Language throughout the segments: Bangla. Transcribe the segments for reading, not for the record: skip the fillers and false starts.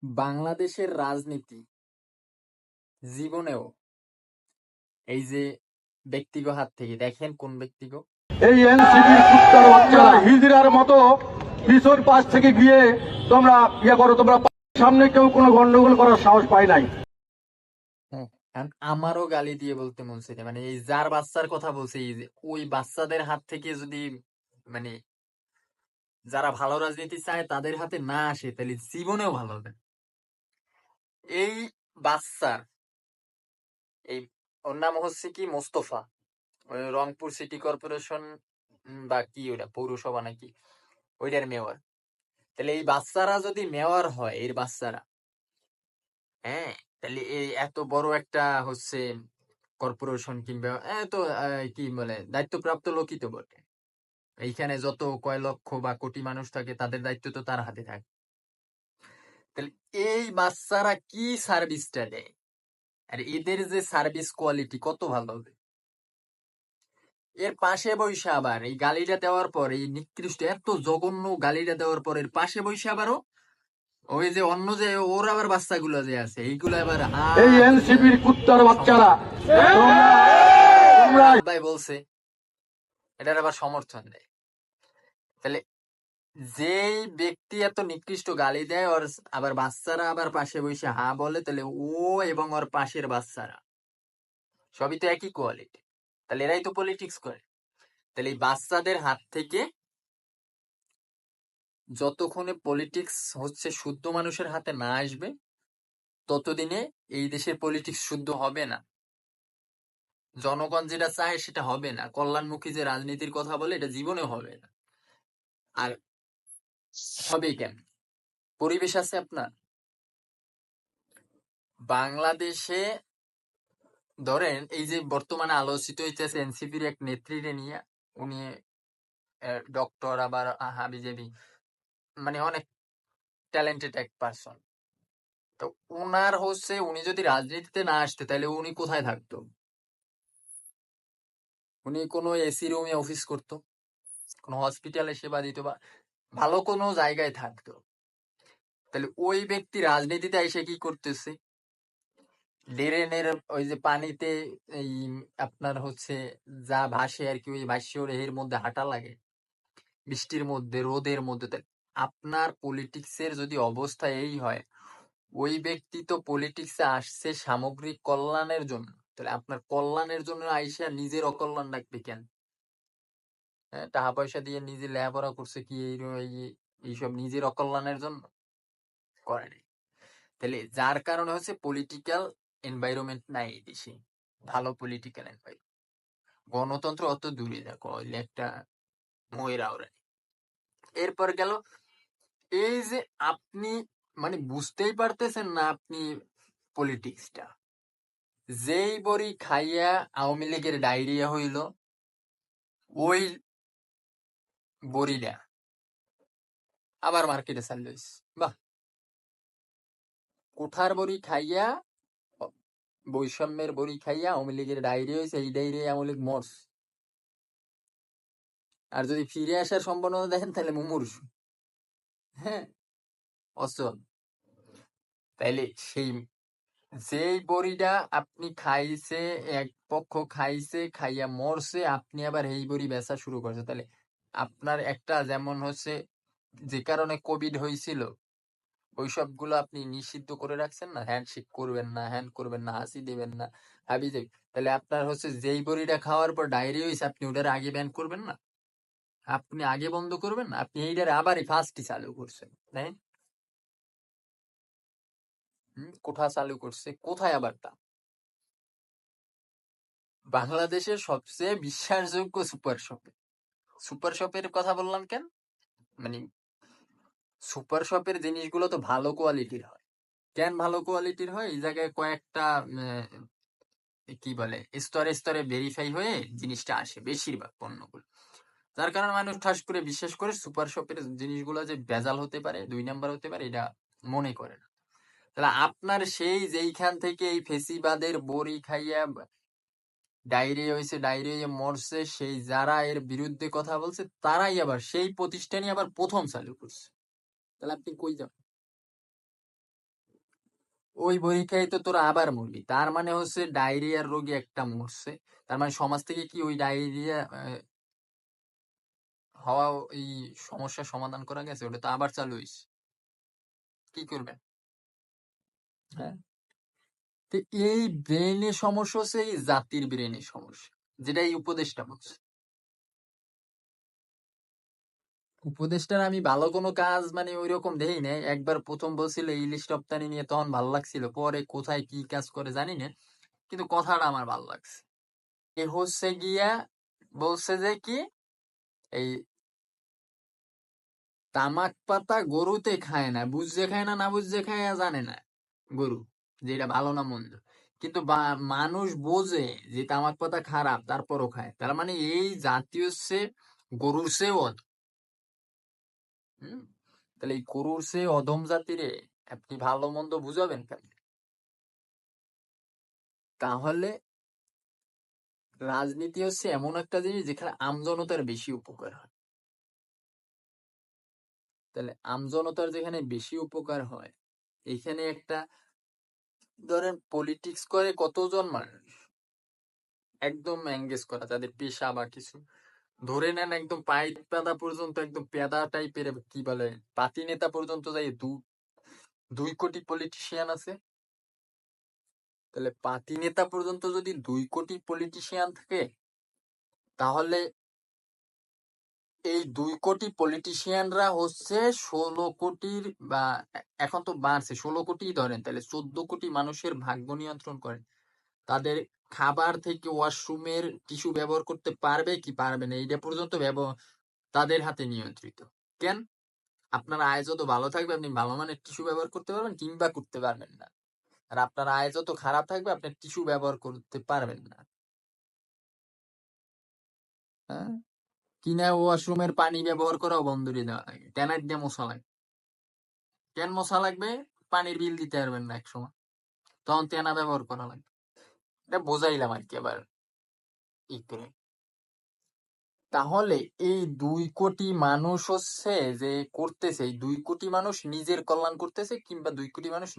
বাংলাদেশের রাজনীতি জীবনেও এই যে ব্যক্তিগত হাত থেকে দেখেন কোন ব্যক্তিগত এই এনসিপির কুত্তার বাচ্চারা হিজড়ার মতো পিছন পাশ থেকে গিয়ে তোমরা করো, তোমরা সামনে কেউ কোনো গন্ডগোল করার সাহস পায় নাই। হ্যাঁ, কারণ আমারও গালি দিয়ে বলতে মন চাইছে, মানে এই যার বাচ্চার কথা বলছে, এই যে ওই বাচ্চাদের হাত থেকে যদি মানে যারা ভালো রাজনীতি চায় তাদের হাতে না আসে তাহলে জীবনেও ভালো হবে না। এই বাচ্চার এই ওর নাম হচ্ছে কি মোস্তফা, ওই রংপুর সিটি কর্পোরেশন বা কি ওটা পৌরসভা নাকি ওইটার মেয়র। তাহলে এই বাচ্চারা যদি মেয়র হয়, এর বাচ্চারা, হ্যাঁ, তাহলে এই এত বড় একটা হচ্ছে কর্পোরেশন কিংবা এত কি বলে দায়িত্বপ্রাপ্ত লোকই তো বটে। এইখানে যত কয় লক্ষ বা কোটি মানুষ থাকে তাদের দায়িত্ব তো তার হাতে থাকে। তাহলে এই বাচ্চারা কি সার্ভিসটা দেয়, আর এদের যে সার্ভিস কোয়ালিটি কত ভালো হবে। এর পাশে বসে আবার এই গালিটা দেওয়ার পর, এই নিকৃষ্ট এত জঘন্য গালিটা দেওয়ার পর এর পাশে বসে আবারও ওই যে অন্য যে ওর আবার বাচ্চাগুলো যে আছে এইগুলো আবার এই এনসিপির কুত্তার বাচ্চারা ভাই বলছে এটার আবার সমর্থন দেয়। তাহলে যেই ব্যক্তি এত নিকৃষ্ট গালি দেয় ওর আবার বাচ্চারা আবার পাশে বসে হা বলে, তাহলে ও এবং ওর পাশের বাচ্চারা সবই তো একই কোয়ালিটি, তাহলে এরাই তো পলিটিক্স করে। তাহলে এই বাচ্চাদের হাত থেকে যতক্ষণে পলিটিক্স হচ্ছে শুদ্ধ মানুষের হাতে না আসবে ততদিনে এই দেশের পলিটিক্স শুদ্ধ হবে না। জনগণ যেটা চায় সেটা হবে না, কল্যাণমুখী যে রাজনীতির কথা বলে এটা জীবনে হবে না। আর হবে কেন? পরিবেশ আছে আপনার বাংলাদেশে, ধরেন এই যে বর্তমানে আলোচিত হইতেছে এনসিপির এক নেত্রীরে নিয়ে, উনি ডক্টর আবার হাবিজাবি, মানে অনেক ট্যালেন্টেড এক পার্সন। তো উনার হচ্ছে উনি যদি রাজনীতিতে না আসতে তাহলে উনি কোথায় থাকতো? উনি কোনো এসি রুমে অফিস করতো, কোনো হসপিটালে সেবা দিত, বা ভালো কোনো জায়গায় থাকতো। তাহলে ওই ব্যক্তি রাজনীতিতে এসে কি করতেছে? ড্রেনের ওই যে পানিতে এই আপনার হচ্ছে যা ভাসে আর কি, ওই ভাষ্য এর মধ্যে হাঁটা লাগে, বৃষ্টির মধ্যে রোদের মধ্যে। আপনার পলিটিক্সের যদি অবস্থা এই হয়, ওই ব্যক্তি তো পলিটিক্সে আসছে সামগ্রিক কল্যাণের জন্য, তাহলে আপনার কল্যাণের জন্য আইসা নিজের অকল্যাণ রাখবে কেন? হ্যাঁ, টাকা পয়সা দিয়ে নিজে লেখাপড়া করছে কি এইসব নিজের অকল্যাণের জন্য করে নাই। তাহলে যার কারণে হচ্ছে পলিটিক্যাল এনভায়রনমেন্ট নাই এই দেশে, ভালো পলিটিক্যাল এনভায়রনমেন্ট। গণতন্ত্র অত দূরে দেখো, একটা ময়রা ওরা। এরপর গেল এই যে আপনি মানে বুঝতেই পারতেছেন না আপনি পলিটিক্সটা, যেই বড়ি খাইয়া আওয়ামী লীগের ডায়রিয়া হইল, ওই বড়িটা আবার মার্কেটে চাল লইস। বাহ, কোঠার বড়ি খাইয়া, বৈষম্যের বড়ি খাইয়া আওয়ামী লীগের ডায়রিয়া হয়েছে, এই ডায়রিয়া আওয়ামী লীগ মরস। আর যদি ফিরে আসার সম্ভাবনা দেখেন তাহলে মুমূর্ষু। হ্যাঁ, অচল। তাইলে সেই যেই বড়িটা আপনি খাইছে, এক পক্ষ খাইছে খাইয়া মরছে, আপনি আবার এই বড়ি বেচা শুরু করছে। তাহলে আপনার একটা যেমন হচ্ছে যে কারণে কোভিড হয়েছিল ওই সবগুলো আপনি নিষিদ্ধ করে রাখছেন না, হ্যান্ডশেক করবেন না, হ্যান্ড করবেন না, হাসি দেবেন না, হাবি যাবি। তাহলে আপনার হচ্ছে যেই বড়িটা খাওয়ার পর ডায়রিয়া হয়েছে আপনি ওটার আগে ব্যান করবেন না, আপনি আগে বন্ধ করবেন না, আপনি এইটার আবারই ফার্স্টই চালু করছেন, তাই? কোঠা চালু করছে কোথায় আবার তা? বাংলাদেশের সবচেয়ে বিশ্বাসযোগ্য সুপার শপে। সুপার শপের কথা বললাম কেন? মানে সুপার শপের জিনিসগুলো তো ভালো কোয়ালিটির হয়। কেন ভালো কোয়ালিটির হয়? এই জায়গায় কয়েকটা কি বলে স্তরে স্তরে ভেরিফাই হয়ে জিনিসটা আসে বেশিরভাগ পণ্যগুলো, যার কারণে মানুষ ঠাস করে বিশ্বাস করে সুপার শপের জিনিসগুলো যে ভেজাল হতে পারে, 2 নাম্বার হতে পারে, এটা মনে করে না। তাহলে আপনার সেই যেইখান থেকে এই ফেসিবাদের বড়ি খাইয়া ডায়রিয়া হয়েছে, ডায়রিয়া মরছে, সেই যারা এর বিরুদ্ধে কথা বলছে তারাই আবার সেই প্রতিষ্ঠানই আবার প্রথম চালু করছে। তাহলে আপনি কই যাবেন? ওই পরীক্ষায় তো তোরা আবার মরবি, তার মানে হচ্ছে ডায়রিয়ার রোগী একটা মরছে, তার মানে সমাজ থেকে কি ওই ডায়রিয়া হওয়া এই সমস্যার সমাধান করা গেছে? ওটা তো আবার চালু হয়েছে, কি করবেন? হ্যাঁ, তো এই ব্রেনের সমস্যা হচ্ছে এই জাতির ব্রেনের সমস্যা, যেটা এই উপদেশটা বলছে। উপদেশটার আমি ভালো কোনো কাজ মানে ওই রকম দেখি নাই। একবার প্রথম বলছিল ইলিশ রপ্তানি নিয়ে, তখন ভালো লাগছিল, পরে কোথায় কি কাজ করে জানি না, কিন্তু কথাটা আমার ভালো লাগছে। এ হচ্ছে গিয়া বলছে যে কি, এই তামাক পাতা গরুতে খায় না, বুঝে খায় না, না বুঝে খায় জানে না গরু যেটা ভালো না মন্দ, কিন্তু মানুষ বোঝে যে তামাক পাতা খারাপ, তারপরও খায়। তার মানে এই জাতি হচ্ছে গরুর চেয়েও অধম। হম, তাহলে এই গরুর চেয়ে অধম জাতিরে আপনি ভালো মন্দ বুঝাবেন কেন? তাহলে রাজনীতি হচ্ছে এমন একটা জিনিস যেখানে আমজনতার বেশি উপকার হয়। তাহলে আমজনতার যেখানে বেশি উপকার হয়, এখানে একটা, ধরেন পলিটিক্স করে কতজন মানুষ, একদম এঙ্গেজ করা তাদের পেশা বা কিছু, ধরে নেন একদম পাই পেদা পর্যন্ত, একদম পেদা টাইপের কি বলে পাতি নেতা পর্যন্ত যাই 2 কোটি পলিটিশিয়ান আছে। তাহলে পাতি নেতা পর্যন্ত যদি 2 কোটি পলিটিশিয়ান থাকে, তাহলে এই 2 কোটি পলিটিশিয়ানরা হচ্ছে 16 কোটির, বা এখন তো বাড়ছে 16 কোটি ধরেন, তাহলে 14 কোটি মানুষের ভাগ্য নিয়ন্ত্রণ করেন। তাদের খাবার থেকে ওয়াশরুমের টিস্যু ব্যবহার করতে পারবে কি পারবে না, এইটা পর্যন্ত তাদের হাতে নিয়ন্ত্রিত। কেন? আপনার আয় যত ভালো থাকবে, আপনি ভালো মানের টিস্যু ব্যবহার করতে পারবেন কিংবা করতে পারবেন না। আর আপনার আয় যত খারাপ থাকবে, আপনি টিস্যু ব্যবহার করতে পারবেন না। হ্যাঁ, কিনা ওয়াশরুমের পানি ব্যবহার করাও বন্ধ করে দেওয়া লাগে, ট্যানার দিয়ে মশা লাগে। কেন মশা লাগবে? পানির বিল দিতে পারবেন না একসময়, তখন তেনা ব্যবহার করা লাগবে। এটা বোঝাইলাম আর কি আবার ই করে। তাহলে এই 2 কোটি মানুষ হচ্ছে যে করতেছে, এই 2 কোটি মানুষ নিজের কল্যাণ করতেছে, কিংবা 2 কোটি মানুষ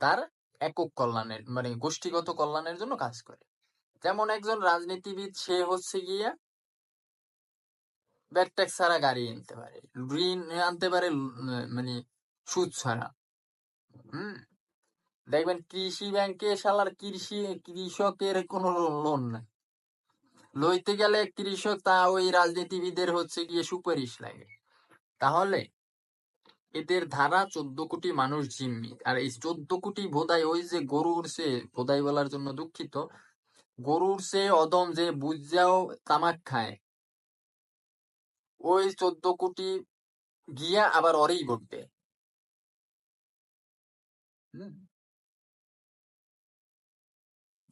তার একক কল্যাণের মানে গোষ্ঠীগত কল্যাণের জন্য কাজ করে। যেমন একজন রাজনীতিবিদ, সে হচ্ছে গিয়া ব্যাট ট্যাক্স ছাড়া গাড়ি আনতে পারে, ঋণ আনতে পারে, মানে সুদ ছাড়া। হম, দেখবেন কৃষি ব্যাংকে শালার কৃষকের কোনো লোন নাই, লইতে গেলে কৃষক তা ওই রাজনীতিবিদের হচ্ছে গিয়ে সুপারিশ লাগে। তাহলে এদের ধারা 14 কোটি মানুষ জিম্মি, আর এই 14 কোটি বোধায় ওই যে গরুর সে, বোধাই বলার জন্য দুঃখিত, গরুর সে অদম যে বুঝাও তামাক খায়, ওই 14 কোটি গিয়া আবার ওরেই ভোট দেয়। হুম?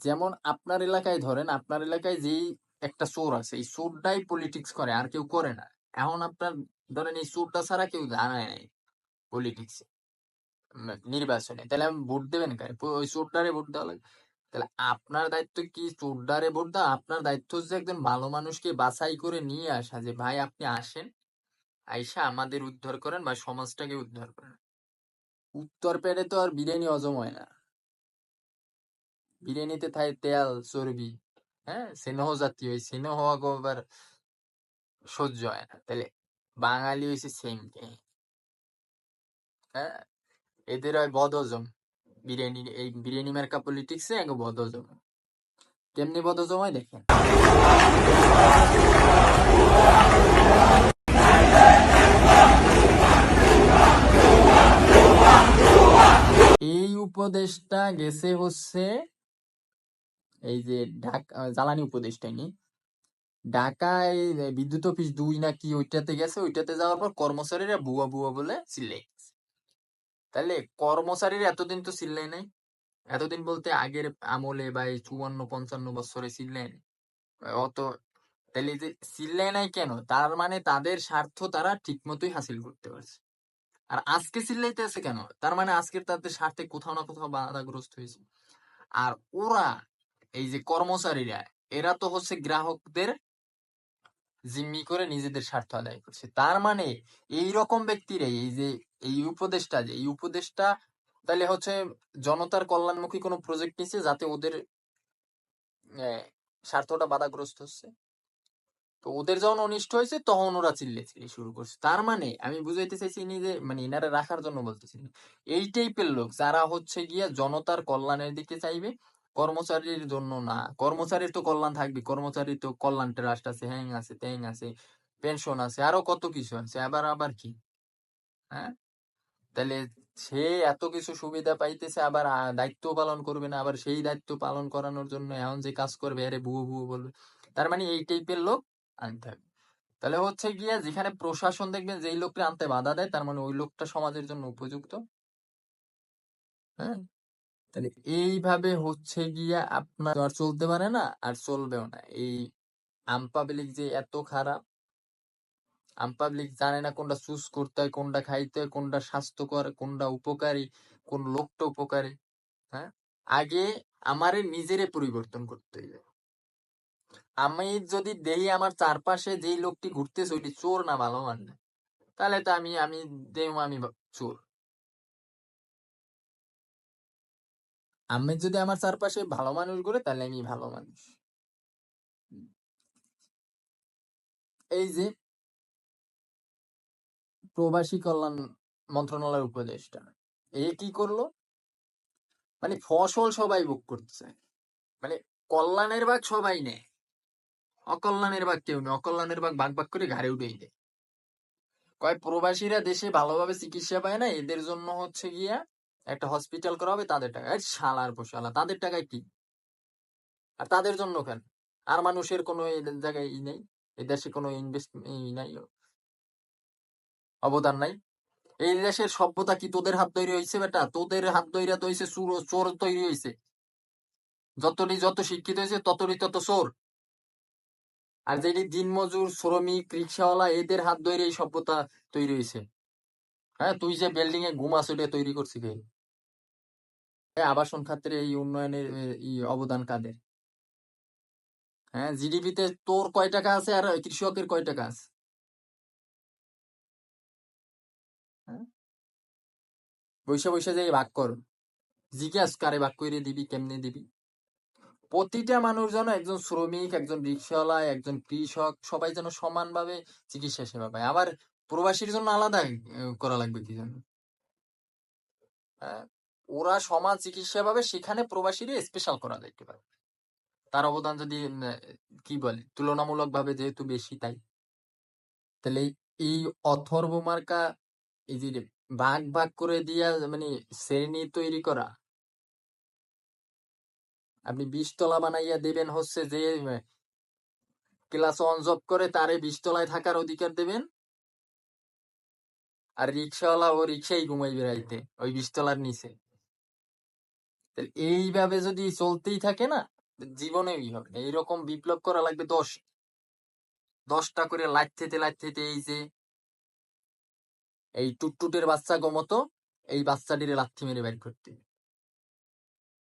যেমন আপনার এলাকায় ধরেন, আপনার এলাকায় যেই একটা চোর আছে, এই চোরটাই পলিটিক্স করে, আর কেউ করে না। এখন আপনার ধরেন এই চোরটা ছাড়া কেউ জানায় নাই পলিটিক্সে, নির্বাচনে, তাহলে আমি ভোট দেবেন কারে? ওই চোরটারে ভোট দেওয়া লাগে। তাহলে আপনার দায়িত্ব কি চোরটারে ভোট দেওয়া? আপনার দায়িত্ব হচ্ছে একজন ভালো মানুষকে বাছাই করে নিয়ে আসা, যে ভাই আপনি আসেন, আইসা আমাদের উদ্ধার করেন বা সমাজটাকে উদ্ধার করেন। উত্তর পেড়ে তো আর বিরিয়ানি হজম হয় না, বিরিয়ানিতে থাকে তেল চর্বি, হ্যাঁ, স্নেহ জাতীয়, ওই স্নেহ আবার সহ্য হয় না। তাহলে বাঙালি হয়েছে সেম, হ্যাঁ, এদের হয় বদহজম। বিরিয়ানি, এই বিরিয়ানি মার্কা পলিটিক্সে এক বদহজম। কেমনি বদহজম হয় দেখেন। এই উপদেশটা গেছে হচ্ছে এই যে ঢাকা জ্বালানি উপদেশটাই নি, ঢাকায় বিদ্যুৎ অফিস 2 না কি ওইটাতে গেছে, ওইটাতে যাওয়ার পর কর্মচারীরা বুয়া বুয়া বলে চিল্লাই। তাহলে কর্মচারীরা এতদিন তো চিল্লাই নাই, এতদিন বলতে আগের আমলে বা এই 54-55 বছরে চিল্লাই নাই অত। তাহলে এই যে চিল্লাই নাই কেন, তার মানে তাদের স্বার্থ তারা ঠিক মতোই হাসিল করতে পারছে। আর আজকে চিল্লাইতেছে কেন, তার মানে আজকে তাদের স্বার্থে কোথাও না কোথাও বাধাগ্রস্ত হয়েছে। আর ওরা, এই যে কর্মচারীরা, এরা তো হচ্ছে গ্রাহকদের জিম্মি করে নিজেদের স্বার্থ আদায় করছে। তার মানে এই রকম ব্যক্তিরা, এই যে এই উপদেশটা তাহলে হচ্ছে জনতার কল্যাণমুখী কোনো প্রজেক্ট নিচ্ছে যাতে ওদের স্বার্থটা বাধাগ্রস্ত হচ্ছে। তো ওদের যখন অনিষ্ট হয়েছে তখন ওরা চিল্লাচিল্লি শুরু করছে। তার মানে আমি বুঝাইতে চাইছি ইনি যে মানে ইনারে রাখার জন্য বলতেছি না। এই টাইপের লোক যারা হচ্ছে গিয়া জনতার কল্যাণের দিকে চাইবে, কর্মচারীর জন্য না। কর্মচারীর তো কল্যাণ থাকবে, কর্মচারীর তো কল্যাণ ট্রাস্ট আছে, হ্যাং আছে, ত্যাং আছে, পেনশন আছে, আরো কত কিছু আছে। আবার আবার কি, হ্যাঁ? তাহলে সে এত কিছু সুবিধা পাইতেছে, আবার দায়িত্ব পালন করবে না, আবার সেই দায়িত্ব পালন করানোর জন্য এখন যে কাজ করবে আরে ভুয়ো ভুয়ো বলবে। তার মানে এই টাইপের লোক আনতে হবে। তাহলে হচ্ছে গিয়া যেখানে প্রশাসন দেখবেন যেই লোকটা আনতে বাধা দেয়, তার মানে ওই লোকটা সমাজের জন্য উপযুক্ত। হ্যাঁ, তাহলে এইভাবে হচ্ছে গিয়া আপনার আর চলতে পারে না, আর চলবেও না। এই আমপাবলিক যে এত খারাপ, আমপাবলিক জানে না কোনটা চুজ করতে হয়, কোনটা খাইতে হয়, কোনটা স্বাস্থ্যকর, কোনটা উপকারী, কোন লোকটা উপকারী। হ্যাঁ, আগে আমারে নিজেরে পরিবর্তন করতে হবে। আমি যদি দেখি আমার চারপাশে যেই লোকটি ঘুরতেছে ওইটি চোর না ভালো মানুষ, তাহলে তো আমি আমি দেব আমি চোর। আমি যদি আমার চারপাশে ভালো মানুষ ঘুরে তাহলে আমি ভালো মানুষ। এই যে প্রবাসী কল্যাণ মন্ত্রণালয়ের উপদেষ্টা, এ কি করলো, মানে ফসল সবাই ভোগ করতেছে, মানে কল্যাণের ভাগ সবাই নেয়, অকল্যাণের ভাগ কেউ নেই, অকল্যাণের ভাগ ভাগ ভাগ করে ঘাড়ে উঠেই দেয়। কয় প্রবাসীরা দেশে ভালোভাবে চিকিৎসা পায় না, এদের জন্য হচ্ছে গিয়া একটা হসপিটাল করা হবে তাদের টাকা। শালার পোশালা, তাদের টাকায় কি? আর তাদের জন্য কেন? আর মানুষের কোনো এদের জায়গায় ই নেই, এদেশে কোনো ইনভেস্ট নাই, অবদান নাই। এই দেশের সভ্যতা কি তোদের হাত তৈরি হয়েছে বেটা? তোদের হাত তৈরি তো হয়েছে, চোর চোর তৈরি হয়েছে। যত শিক্ষিত হয়েছে ততই তত চোর। আর যেটি দিনমজুর, শ্রমিক, রিক্সাওয়ালা, এদের হাত ধরে এই সভ্যতা তৈরি হয়েছে। হ্যাঁ, তুই যে বিল্ডিং এ ঘুমাস ওটা তৈরি করছি কে? আবাসন খাতের এই উন্নয়নের অবদান কাদের? হ্যাঁ, জিডিপিতে তোর কয় টাকা আছে আর কৃষকের কয় টাকা আছে? হ্যাঁ, বৈশা বৈশা যে ভাগ কর, জিজ্ঞাস কারে ভাগ করে দিবি, কেমনে দিবি? প্রতিটা মানুষ যেন, একজন শ্রমিক, একজন রিক্সাওয়ালা, একজন কৃষক, সবাই যেন সমানভাবে চিকিৎসা সেবা পায়। আবার প্রবাসীর জন্য আলাদা করা লাগবে কি জন্য? হ্যাঁ, ওরা সমান চিকিৎসা পাবে, সেখানে প্রবাসীরা স্পেশাল করা যাইতে পারে। তার অবদান যদি কি বলে তুলনামূলক ভাবে যেহেতু বেশি, তাই তাহলে এই অথর্ব মার্কা এই যে ভাগ ভাগ করে দিয়া মানে শ্রেণী তৈরি করা, আপনি 20 তলা বানাইয়া দেবেন হচ্ছে যে ক্লাস 1 জব করে তারে 20 তলায় থাকার অধিকার দেবেন, আর রিক্সাওয়ালা ও রিক্সাই ঘুমাই বেড়াইতে ওই 20 তলার নিচে। তাহলে এইভাবে যদি চলতেই থাকে না, জীবনেই হবে না। এইরকম বিপ্লব করা লাগবে 10টা করে লাইট থেকে এই যে এই টুটটুটের বাচ্চা গমতো, এই বাচ্চাটিরে লাথি মেরে বের করতে হবে।